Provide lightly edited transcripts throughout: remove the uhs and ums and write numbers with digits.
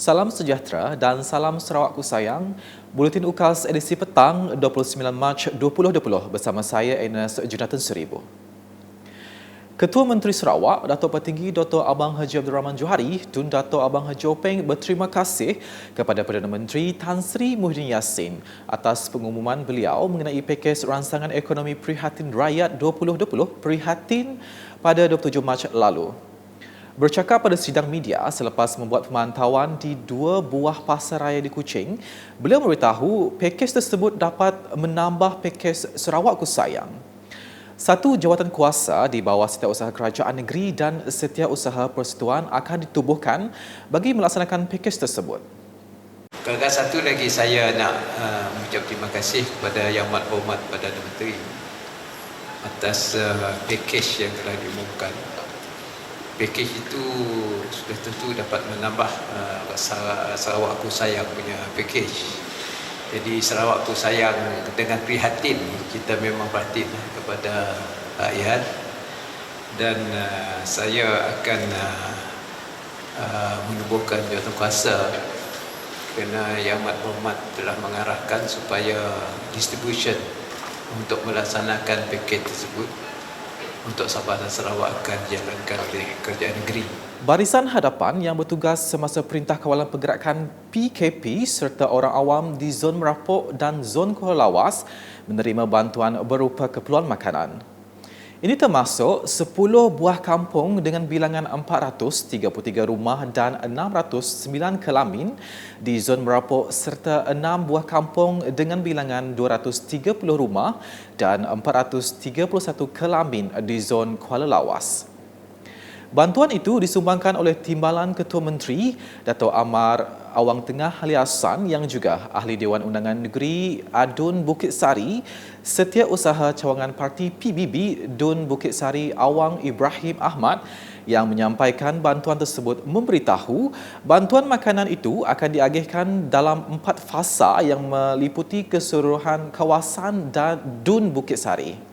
Salam sejahtera dan salam Sarawakku sayang. Buletin UKAS edisi petang 29 Mac 2020 bersama saya Enes Jonathan Seribu. Ketua Menteri Sarawak, Datuk Petinggi Dr. Abang Haji Abdul Rahman Johari Tun Datuk Abang Haji Openg berterima kasih kepada Perdana Menteri Tan Sri Muhyiddin Yassin atas pengumuman beliau mengenai pakej Rancangan Ekonomi Prihatin Rakyat 2020 Prihatin pada 27 Mac lalu. Bercakap pada sidang media selepas membuat pemantauan di dua buah pasar raya di Kuching, beliau memberitahu pakej tersebut dapat menambah pakej Sarawakku Sayang. Satu jawatan kuasa di bawah Setiausaha Kerajaan Negeri dan Setiausaha Persekutuan akan ditubuhkan bagi melaksanakan pakej tersebut. Kalau satu lagi saya nak mengucap terima kasih kepada Yang Amat Berhormat Perdana Menteri atas pakej yang telah diumumkan. Pakej itu sudah tentu dapat menambah Sarawakku Sayang punya pakej. Jadi Sarawakku Sayang dengan prihatin, kita memang prihatin kepada rakyat, dan saya akan menubuhkan jawatankuasa kerana Yang Amat Berhormat telah mengarahkan supaya distribution untuk melaksanakan pakej tersebut untuk Sabah dan Sarawak akan dijalankan oleh Kerajaan Negeri. Barisan Hadapan yang bertugas semasa Perintah Kawalan Pergerakan PKP serta orang awam di Zon Merapuk dan Zon Kuala Lawas menerima bantuan berupa keperluan makanan. Ini termasuk 10 buah kampung dengan bilangan 433 rumah dan 609 kelamin di Zon Merapuk serta 6 buah kampung dengan bilangan 230 rumah dan 431 kelamin di Zon Kuala Lawas. Bantuan itu disumbangkan oleh Timbalan Ketua Menteri Dato' Amar Awang Tengah Haliasan yang juga Ahli Dewan Undangan Negeri Adun Bukit Sari, Setiausaha Cawangan Parti PBB Dun Bukit Sari Awang Ibrahim Ahmad yang menyampaikan bantuan tersebut memberitahu bantuan makanan itu akan diagihkan dalam 4 fasa yang meliputi keseluruhan kawasan Dun Bukit Sari.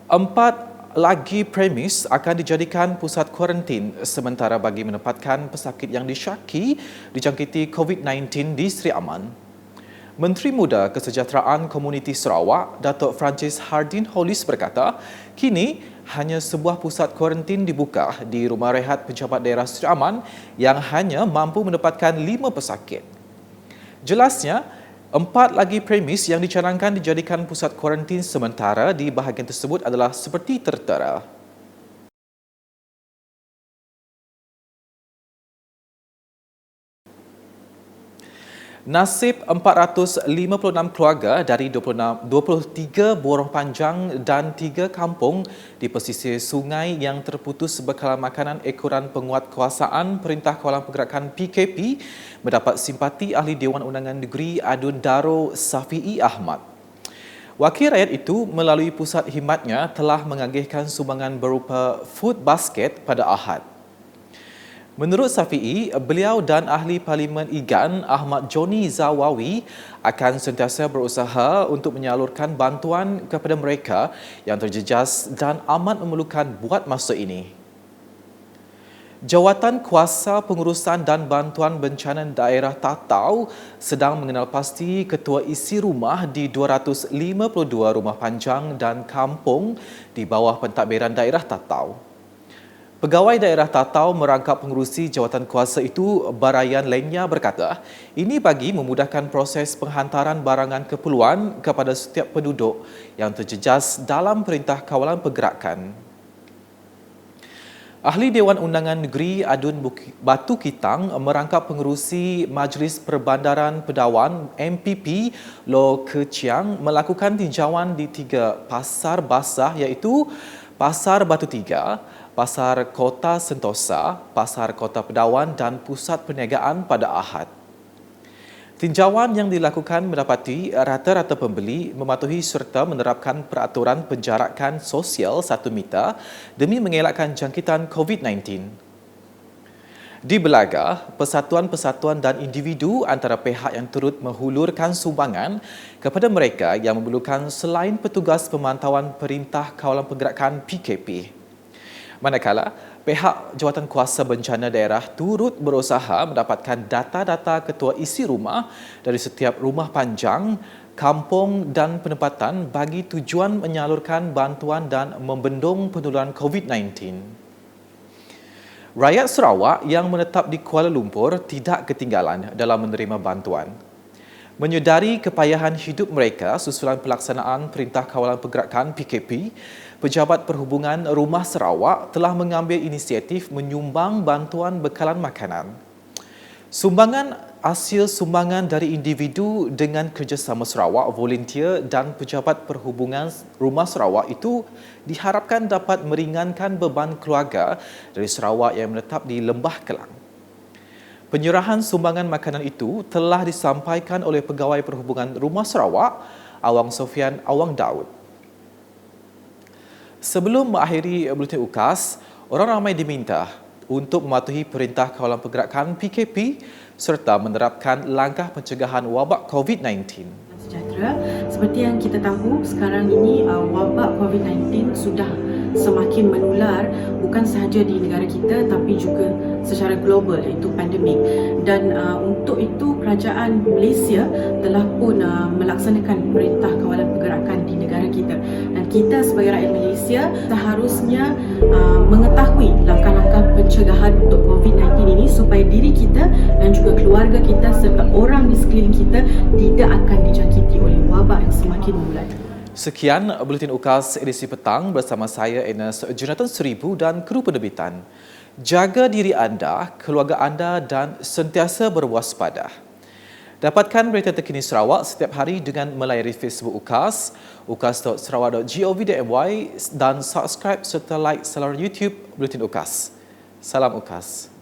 Empat lagi premis akan dijadikan pusat kuarantin sementara bagi menempatkan pesakit yang disyaki dijangkiti COVID-19 di Seri Aman. Menteri Muda Kesejahteraan Komuniti Sarawak, Datuk Francis Hardin Hollis berkata, kini hanya sebuah pusat kuarantin dibuka di Rumah Rehat Pejabat Daerah Seri Aman yang hanya mampu menempatkan 5 pesakit. Jelasnya, 4 lagi premis yang dicanangkan dijadikan pusat kuarantin sementara di bahagian tersebut adalah seperti tertera. Nasib 456 keluarga dari 23 buruh panjang dan 3 kampung di pesisir sungai yang terputus bekalan makanan ekoran penguatkuasaan Perintah Kawalan Pergerakan PKP mendapat simpati Ahli Dewan Undangan Negeri Adun Daro Safi'i Ahmad. Wakil rakyat itu melalui pusat khidmatnya telah mengagihkan sumbangan berupa food basket pada Ahad. Menurut Safi'i, beliau dan Ahli Parlimen IGAN Ahmad Joni Zawawi akan sentiasa berusaha untuk menyalurkan bantuan kepada mereka yang terjejas dan amat memerlukan buat masa ini. Jawatan Kuasa Pengurusan dan Bantuan Bencana Daerah Tatau sedang mengenal pasti ketua isi rumah di 252 rumah panjang dan kampung di bawah pentadbiran daerah Tatau. Pegawai daerah Tatau merangkap pengurusi jawatan kuasa itu, Barayan Lenya berkata, ini bagi memudahkan proses penghantaran barangan keperluan kepada setiap penduduk yang terjejas dalam Perintah Kawalan Pergerakan. Ahli Dewan Undangan Negeri Adun Batu Kitang merangkap pengurusi Majlis Perbandaran Pedawan MPP Lo Keciang melakukan tinjauan di 3 pasar basah iaitu Pasar Batu Tiga, Pasar Kota Sentosa, Pasar Kota Pedawan dan Pusat Perniagaan pada Ahad. Tinjauan yang dilakukan mendapati rata-rata pembeli mematuhi serta menerapkan peraturan penjarakan sosial 1 meter demi mengelakkan jangkitan COVID-19. Di Belaga, persatuan-persatuan dan individu antara pihak yang turut menghulurkan sumbangan kepada mereka yang memerlukan selain petugas pemantauan Perintah Kawalan Pergerakan PKP. Manakala, pihak Jawatankuasa Bencana Daerah turut berusaha mendapatkan data-data ketua isi rumah dari setiap rumah panjang, kampung dan penempatan bagi tujuan menyalurkan bantuan dan membendung penularan COVID-19. Rakyat Sarawak yang menetap di Kuala Lumpur tidak ketinggalan dalam menerima bantuan. Menyedari kepayahan hidup mereka susulan pelaksanaan Perintah Kawalan Pergerakan PKP, Pejabat Perhubungan Rumah Sarawak telah mengambil inisiatif menyumbang bantuan bekalan makanan. Sumbangan hasil sumbangan dari individu dengan kerjasama Sarawak, volunteer dan Pejabat Perhubungan Rumah Sarawak itu diharapkan dapat meringankan beban keluarga dari Sarawak yang menetap di Lembah Kelang. Penyerahan sumbangan makanan itu telah disampaikan oleh Pegawai Perhubungan Rumah Sarawak, Awang Sofian Awang Daud. Sebelum mengakhiri buletin UKAS, orang ramai diminta untuk mematuhi Perintah Kawalan Pergerakan PKP serta menerapkan langkah pencegahan wabak COVID-19. Sejahtera, seperti yang kita tahu sekarang ini wabak COVID-19 sudah semakin menular bukan sahaja di negara kita tapi juga secara global, iaitu pandemik. Dan untuk itu kerajaan Malaysia telah pun melaksanakan Perintah Kawalan Pergerakan di negara kita. Dan kita sebagai rakyat Malaysia seharusnya mengetahui langkah-langkah pencegahan untuk COVID-19 ini supaya diri kita dan juga keluarga kita serta orang di sekeliling kita tidak akan dijangkiti oleh wabak yang semakin menular. Sekian Buletin UKAS edisi petang bersama saya Enes Jonathan Seribu dan kru penerbitan. Jaga diri anda, keluarga anda dan sentiasa berwaspada. Dapatkan berita terkini Sarawak setiap hari dengan melayari Facebook UKAS, ukas.sarawak.gov.my dan subscribe serta like saluran YouTube Buletin UKAS. Salam UKAS.